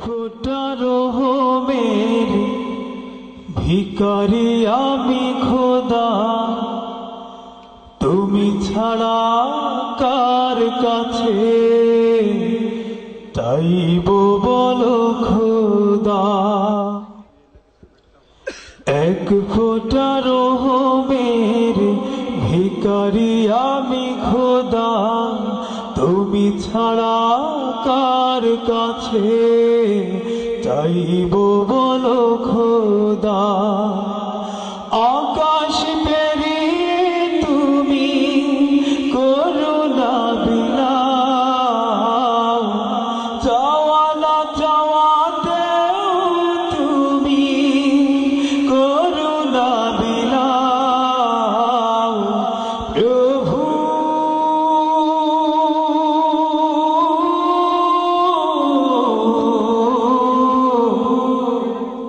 ফোঁটা রহমের ভিখারি আমি খোদা, তুমি ছাড়া কার কাছে চাইবো বলো খোদা। এক ফোঁটা রহমের ভিখারি আমি খোদা, তুমি ছাড়া কার কাছে চাইবো বলো খোদা। আকাশ পেরিয়ে তুমি করুণা বিলাও, চাওয়া না চাওয়াতেও তুমি করুণা বিলাও। প্রভু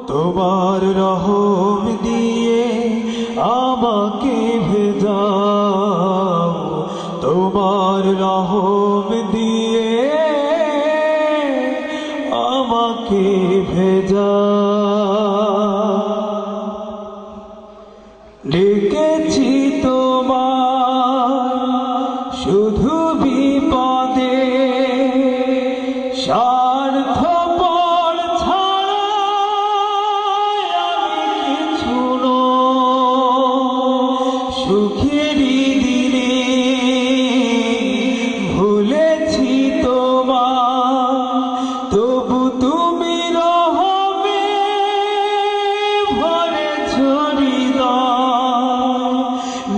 তোমার রহম দিয়ে আমাকে ভেজাও, তোমার রহম দিয়ে আমাকে ভেজাও। ডেকেছি তোমার শুধু বিপদে, স্বার্থপর ছাড়া আমি কিছু নই। সুখেরই দিনে ভুলেছি তোমার, তবু তুমি রহমে ভরেছ হৃদয়।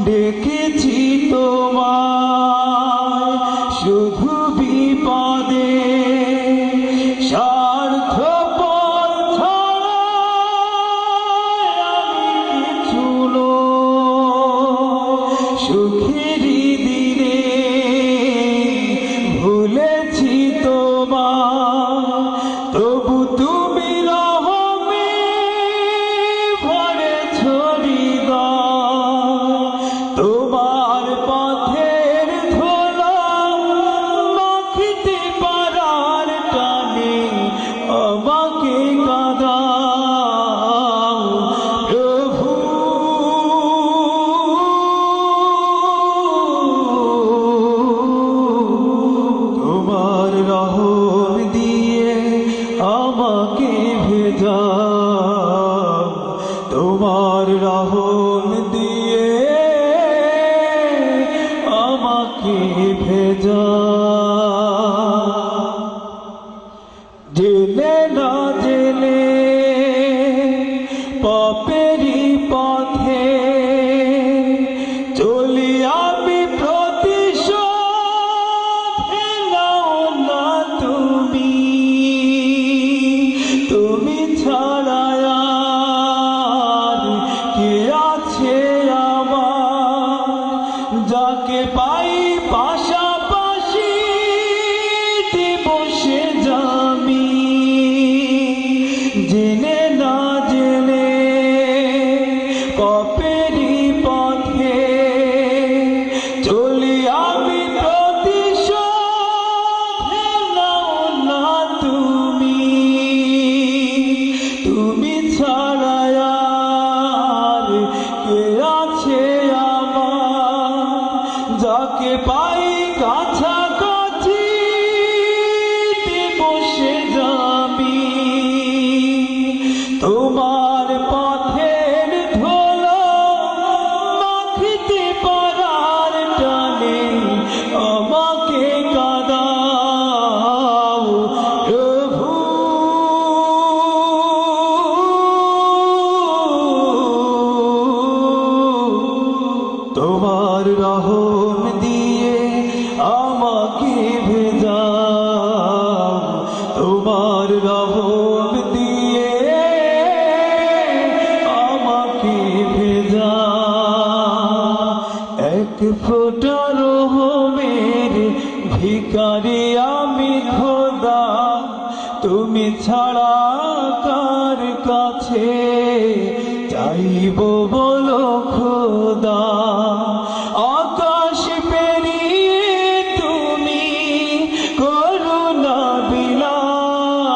ডেকেছি তোমার শুধু বিপদে, স্বার্থপর ছাড়া আমি কিছু নই। সুখেরই দিনে ভুলেছি তোমার, তবু তুমি রহমে ভরেছ হৃদয়। তোমার পথের ধুলো মাখিতে পারার টানে আমাকে কাঁদাও। প্রভু তোমার রহম দিয়ে আমাকে ভেজাও, তোমার রহম দিয়ে আমাকে ভেজাও। জেনে না জেনে পাপেরই পথে চলি আমি, প্রতিশোধ নাও না তুমি। তুমি ছাড়া আর কে আছে আমার, যাকে পাই পাশাপাশি দেব সে জামি। জেনে না জেনে পাপেরই পথে চলি আমি, প্রতিশোধ নাও না তুমি। তুমি ছাড়া আর কে আছে আমার, যাকে পাই কাছাকাছি দেব সে জামি। তোমার পথের ধুলো মাখিতে পারার টানে আমাকে কাঁদাও। প্রভু তোমার রহম দিয়ে আমাকে ভেজাও, তোমার রহম দিয়ে আমাকে ভেজাও। এক ফোঁটা রহমের ভিখারি আমি খোদা, তুমি ছাড়া কার কাছে চাইবো বলো খোদা। আকাশ পেরিয়ে তুমি করুণা বিলাও,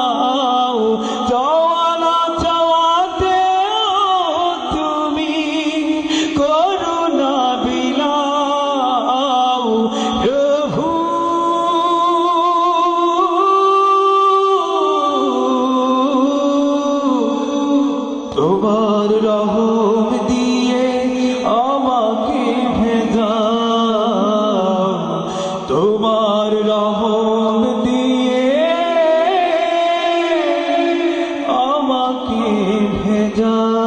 তোমার রহম দিয়ে আমাকে ভেজাও, তোমার রহম দিয়ে আমাকে ভেজাও।